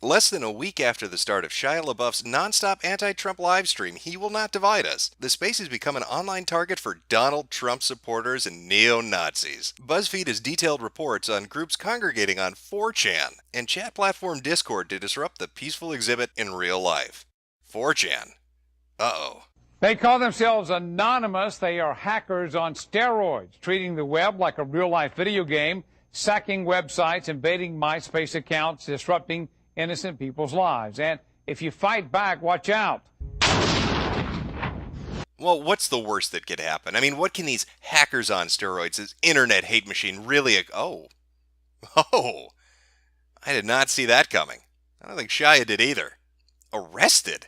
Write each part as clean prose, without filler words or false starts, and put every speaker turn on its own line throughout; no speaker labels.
Less than a week after the start of Shia LaBeouf's nonstop anti-Trump livestream, He Will Not Divide Us, the space has become an online target for Donald Trump supporters and neo-Nazis. BuzzFeed has detailed reports on groups congregating on 4chan and chat platform Discord to disrupt the peaceful exhibit in real life. 4chan. Uh-oh.
They call themselves anonymous. They are hackers on steroids, treating the web like a real-life video game, sacking websites, invading MySpace accounts, disrupting innocent people's lives. And if you fight back, watch out.
Well, what's the worst that could happen? I mean, what can these hackers on steroids, this internet hate machine, really... Oh, I did not see that coming. I don't think Shia did either. Arrested?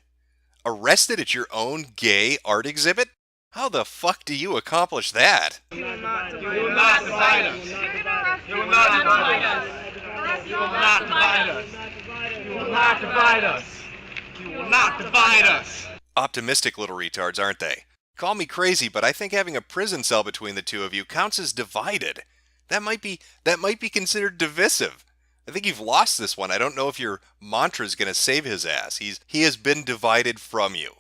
Arrested at your own gay art exhibit? How the fuck do you accomplish that?
You will not divide us. You will not divide us. You will not divide us. You will not divide us. You will not divide us.
Optimistic little retards, aren't they? Call me crazy, but I think having a prison cell between the two of you counts as divided. That might be considered divisive. I think you've lost this one. I don't know if your mantra is going to save his ass. He has been divided from you.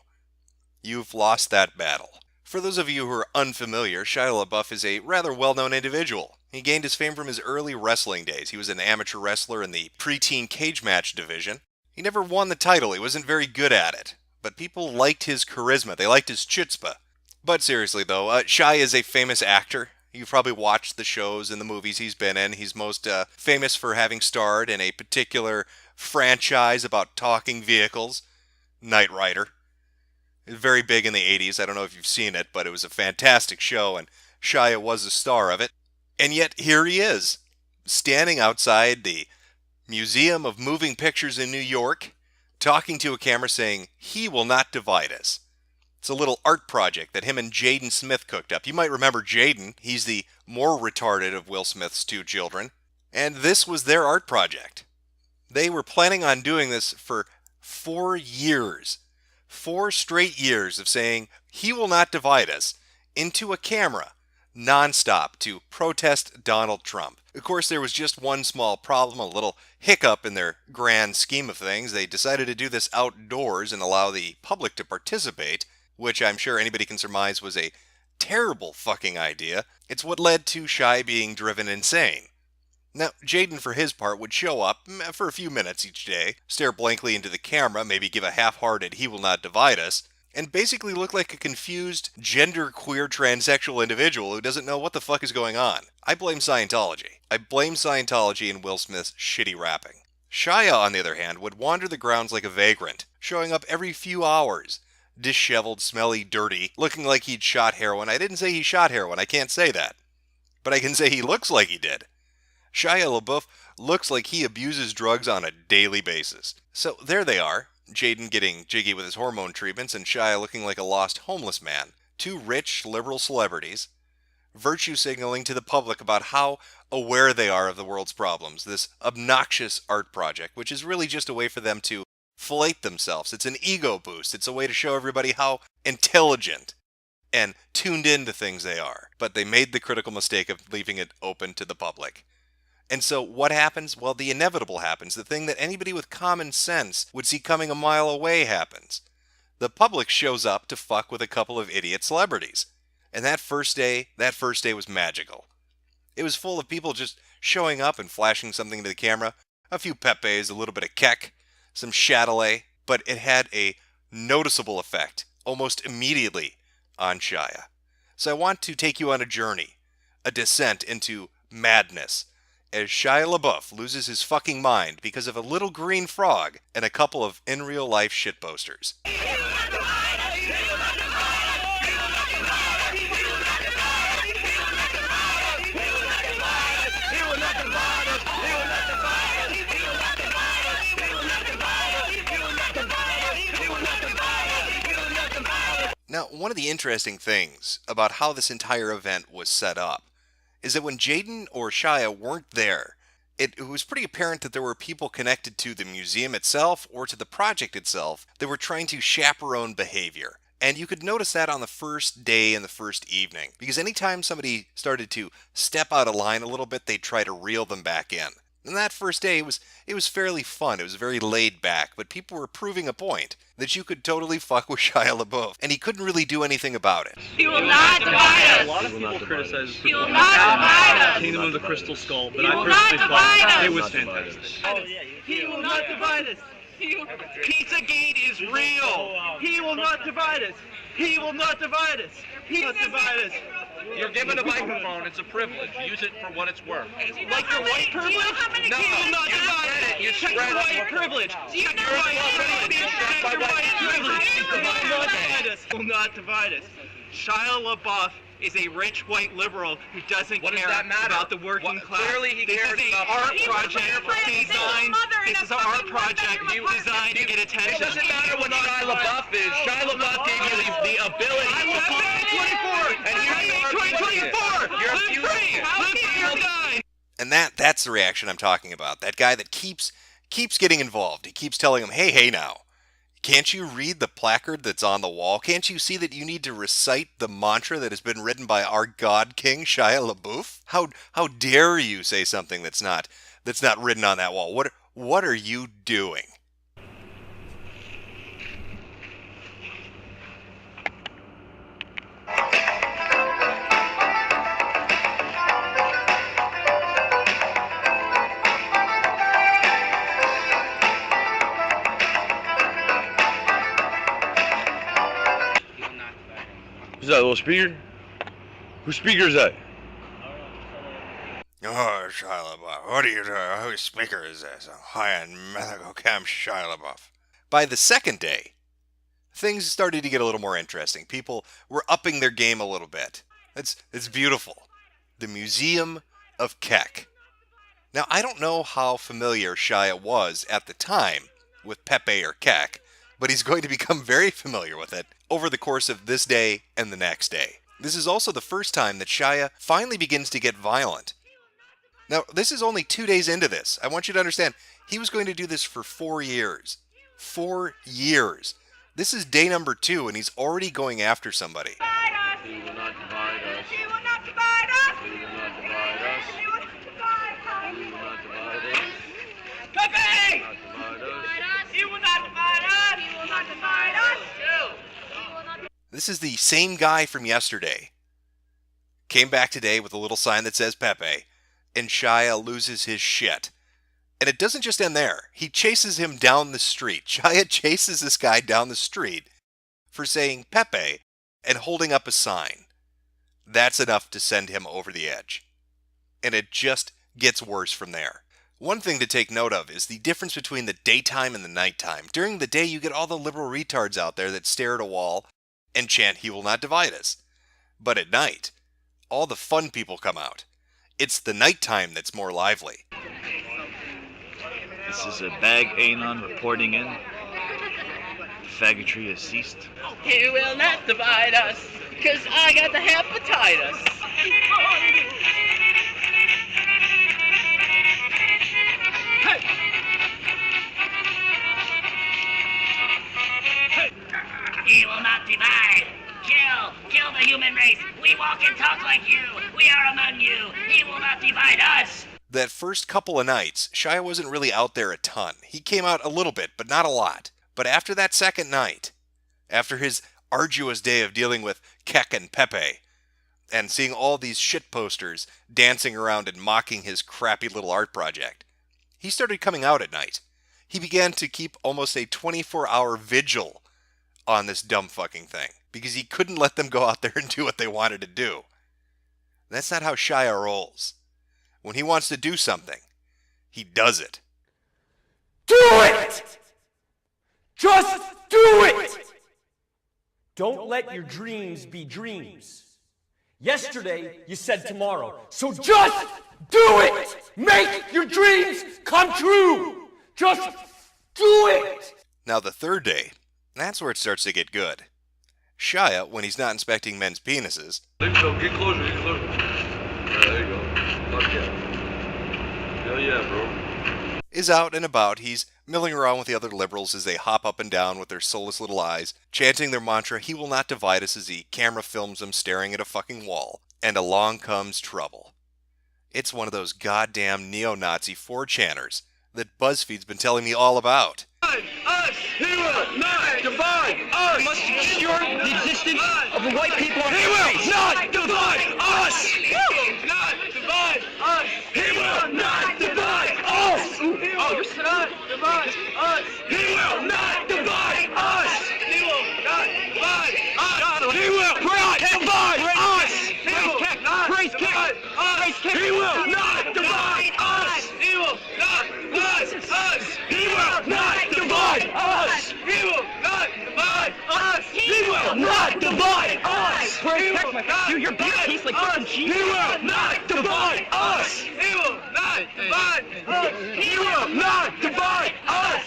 You've lost that battle. For those of you who are unfamiliar, Shia LaBeouf is a rather well-known individual. He gained his fame from his early wrestling days. He was an amateur wrestler in the preteen cage match division. He never won the title. He wasn't very good at it. But people liked his charisma. They liked his chutzpah. But seriously, though, Shia is a famous actor. You've probably watched the shows and the movies he's been in. He's most famous for having starred in a particular franchise about talking vehicles, Knight Rider. It was very big in the 80s. I don't know if you've seen it, but it was a fantastic show, and Shia was the star of it. And yet, here he is, standing outside the Museum of Moving Pictures in New York, talking to a camera saying, "He will not divide us." It's a little art project that him and Jaden Smith cooked up. You might remember Jaden. He's the more retarded of Will Smith's two children. And this was their art project. They were planning on doing this for 4 years. 4 straight years of saying, "He will not divide us," into a camera, nonstop, to protest Donald Trump. Of course, there was just one small problem, a little hiccup in their grand scheme of things. They decided to do this outdoors and allow the public to participate, which I'm sure anybody can surmise was a terrible fucking idea. It's what led to Shia being driven insane. Now, Jaden, for his part, would show up for a few minutes each day, stare blankly into the camera, maybe give a half-hearted "He will not divide us," and basically look like a confused, genderqueer transsexual individual who doesn't know what the fuck is going on. I blame Scientology. I blame Scientology and Will Smith's shitty rapping. Shia, on the other hand, would wander the grounds like a vagrant, showing up every few hours, disheveled, smelly, dirty, looking like he'd shot heroin. I didn't say he shot heroin, I can't say that. But I can say he looks like he did. Shia LaBeouf looks like he abuses drugs on a daily basis. So there they are, Jaden getting jiggy with his hormone treatments and Shia looking like a lost homeless man. Two rich, liberal celebrities, virtue signaling to the public about how aware they are of the world's problems. This obnoxious art project, which is really just a way for them to flate themselves. It's an ego boost. It's a way to show everybody how intelligent and tuned into things they are. But they made the critical mistake of leaving it open to the public. And so what happens? Well, the inevitable happens. The thing that anybody with common sense would see coming a mile away happens. The public shows up to fuck with a couple of idiot celebrities. And that first day was magical. It was full of people just showing up and flashing something to the camera. A few Pepes, a little bit of Keck, some Chatelet. But it had a noticeable effect, almost immediately, on Shia. So I want to take you on a journey, a descent into madness, as Shia LaBeouf loses his fucking mind because of a little green frog and a couple of in-real-life shitposters. Now, one of the interesting things about how this entire event was set up is that when Jaden or Shia weren't there, it was pretty apparent that there were people connected to the museum itself or to the project itself that were trying to chaperone behavior. And you could notice that on the first day and the first evening, because anytime somebody started to step out of line a little bit, they'd try to reel them back in. And that first day, it was fairly fun. It was very laid back, but people were proving a point that you could totally fuck with Shia LaBeouf, and he couldn't really do anything about it.
He will not divide us.
A lot of people criticize
He will not divide us.
Kingdom of the Crystal Skull, but
He
I
will not
personally
divide
thought
us.
it was fantastic.
He will not divide us. Pizzagate is real. He will not divide us. He will not divide us. He will not divide us.
You're given a microphone. It's a privilege. Use it for what it's worth.
Like your white privilege?
No,
He will not
you
divide
spread
us.
it. You
Check
spread
your
it.
white privilege.
Do you
Check
know
your
what
white privilege.
it is?
Check your white privilege. He will not
Okay.
divide us. He will not divide us. Shia LaBeouf is a rich white liberal who doesn't
What does
care
that matter?
about the working
What-
class.
clearly he
this
cares
is
about
an art
the
project designed. This is an art project designed to get
It
attention.
doesn't matter what Shia LaBeouf is. Shia LaBeouf gave you the ability.
And
you're
2024.
You're
Live free. Live free or die.
And that's the reaction I'm talking about. That guy that keeps getting involved. He keeps telling him, hey now. Can't you read the placard that's on the wall? Can't you see that you need to recite the mantra that has been written by our God King, Shia LaBeouf? How dare you say something that's not written on that wall? What are you doing?
Who's that little speaker? Whose speaker is that?
Oh, Shia LaBeouf, what are you doing? Whose speaker is this? A high-end medical camp Shia LaBeouf. By the second day, things started to get a little more interesting. People were upping their game a little bit. It's beautiful. The Museum of Keck. Now, I don't know how familiar Shia was at the time with Pepe or Keck, but he's going to become very familiar with it over the course of this day and the next day. This is also the first time that Shia finally begins to get violent. Now, this is only 2 days into this. I want you to understand, he was going to do this for 4 years. 4 years. This is day number 2, and he's already going after somebody.
He will not divide us.
He will not divide us.
He will not divide us.
He will not divide us.
He will not divide us.
Pepe!
Not divide us.
He will not divide us. He will not divide us.
This is the same guy from yesterday. Came back today with a little sign that says Pepe, and Shia loses his shit. And it doesn't just end there. He chases him down the street. Shia chases this guy down the street for saying Pepe and holding up a sign. That's enough to send him over the edge. And it just gets worse from there. One thing to take note of is the difference between the daytime and the nighttime. During the day, you get all the liberal retards out there that stare at a wall and chant, "He will not divide us." But at night, all the fun people come out. It's the nighttime that's more lively.
This is a bag Anon reporting in. Faggotry has ceased.
He will not divide us, because I got the hepatitis.
He will not divide. Kill the human race. We walk and talk like you. We are among you. He will not divide us.
That first couple of nights, Shia wasn't really out there a ton. He came out a little bit, but not a lot. But after that second night, after his arduous day of dealing with Keck and Pepe, and seeing all these shit posters dancing around and mocking his crappy little art project, he started coming out at night. He began to keep almost a 24-hour vigil on this dumb fucking thing, because he couldn't let them go out there and do what they wanted to do. That's not how Shia rolls. When he wants to do something, he does it.
Do it! Just do it! Don't let your dreams be dreams. Yesterday, you said tomorrow. So just do it! Make your dreams come true! Just do it!
Now the third day, that's where it starts to get good. Shia, when he's not inspecting men's penises,
Get closer, get closer. There you go. Fuck yeah. Hell yeah, bro.
is out and about. He's milling around with the other liberals as they hop up and down with their soulless little eyes, chanting their mantra, "He will not divide us," as the camera films them staring at a fucking wall. And along comes trouble. It's one of those goddamn neo-Nazi 4chaners that BuzzFeed's been telling me all about.
Us! He will not divide us!
We must secure the existence of the white people on
He will not divide us! He will not divide us! He will not divide us! Oh, you're not divide us! He will not divide us! He will not divide us! He will not divide us! He will not divide us! He will not divide us! He will not divide us! He will not divide us! He will not divide us! He will not divide us!
Praise text, my friend. Dude, your beer tastes like fucking cheese.
He will not divide us! He will not divide us! He will not divide us!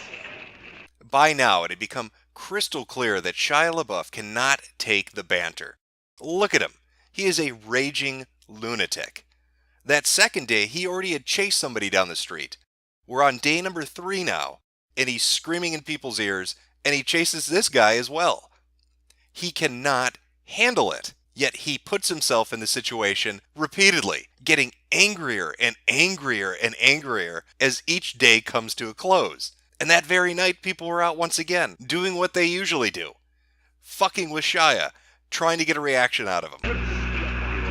By now, it had become crystal clear that Shia LaBeouf cannot take the banter. Look at him. He is a raging lunatic. That second day, he already had chased somebody down the street. We're on day number 3 now, and he's screaming in people's ears, and he chases this guy as well. He cannot handle it. Yet he puts himself in the situation repeatedly, getting angrier and angrier and angrier as each day comes to a close. And that very night, people were out once again, doing what they usually do. Fucking with Shia, trying to get a reaction out of him.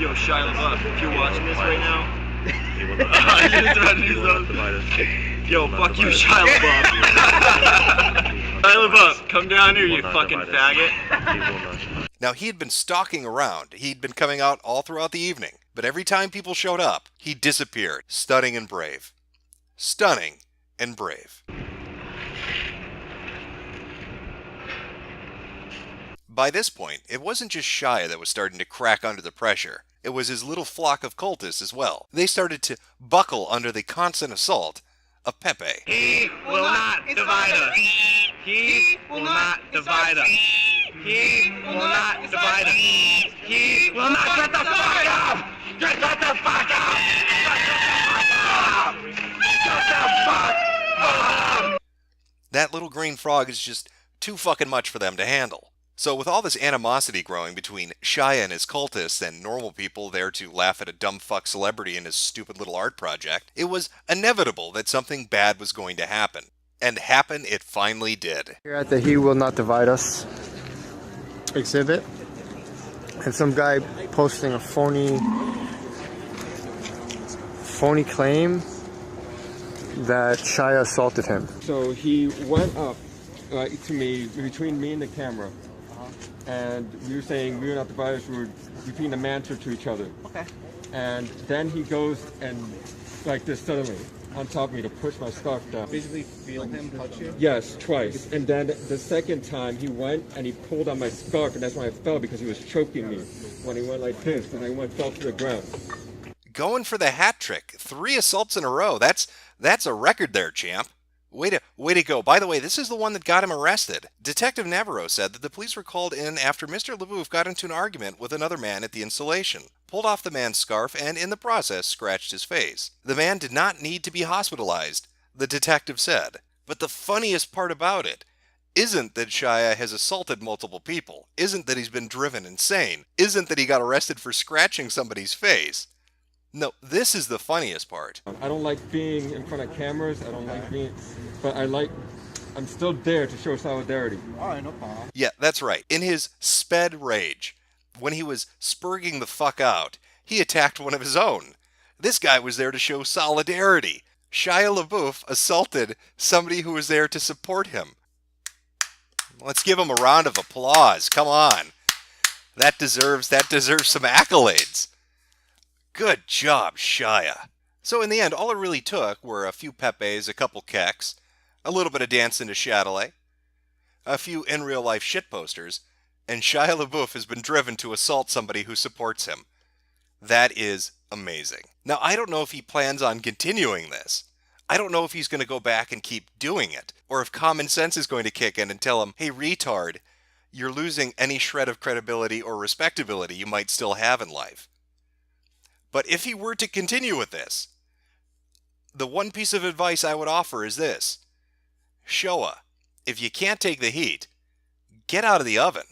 Yo, Shia LaBeouf, if you're watching this right now, I just about to do something. Yo, fuck you, Shia LaBeouf. Shia LaBeouf, come down here, you fucking faggot.
Now, he had been stalking around. He'd been coming out all throughout the evening. But every time people showed up, he disappeared. Stunning and brave. Stunning and brave. By this point, it wasn't just Shia that was starting to crack under the pressure. It was his little flock of cultists as well. They started to buckle under the constant assault of Pepe.
He will not divide us! He will not divide us! He will not divide us! He will not get the fuck up! Get the fuck up! Get the fuck up!
That little green frog is just too fucking much for them to handle. So with all this animosity growing between Shia and his cultists and normal people there to laugh at a dumb fuck celebrity and his stupid little art project, it was inevitable that something bad was going to happen. And happen it finally did.
Here at the He Will Not Divide Us exhibit, and some guy posting a phony claim that Shia assaulted him.
So he went up to me, between me and the camera, and we were saying we were not divided, we were repeating the mantra to each other.
Okay.
And then he goes and, like this suddenly, on top of me to push my scarf down.
Basically feel him touch you?
Yes, twice. And then the second time he went and he pulled on my scarf, and that's when I fell because he was choking me. When he went like this, and I fell to the ground.
Going for the hat trick. 3 assaults in a row. That's a record there, champ. Way to go. By the way, this is the one that got him arrested. Detective Navarro said that the police were called in after Mr. LaBeouf got into an argument with another man at the installation, pulled off the man's scarf, and in the process scratched his face. The man did not need to be hospitalized, the detective said. But the funniest part about it isn't that Shia has assaulted multiple people, isn't that he's been driven insane, isn't that he got arrested for scratching somebody's face. No, this is the funniest part.
I don't like being in front of cameras, I don't like being, but I'm still there to show solidarity.
Alright, no problem.
Yeah, that's right. In his sped rage, when he was spurging the fuck out, he attacked one of his own. This guy was there to show solidarity. Shia LaBeouf assaulted somebody who was there to support him. Let's give him a round of applause. Come on. That deserves some accolades. Good job, Shia. So in the end, all it really took were a few Pepes, a couple keks, a little bit of dancing to Chatelet, a few in-real-life shit posters, and Shia LaBeouf has been driven to assault somebody who supports him. That is amazing. Now, I don't know if he plans on continuing this. I don't know if he's going to go back and keep doing it, or if common sense is going to kick in and tell him, hey, retard, you're losing any shred of credibility or respectability you might still have in life. But if he were to continue with this, the one piece of advice I would offer is this. Showa, if you can't take the heat, get out of the oven.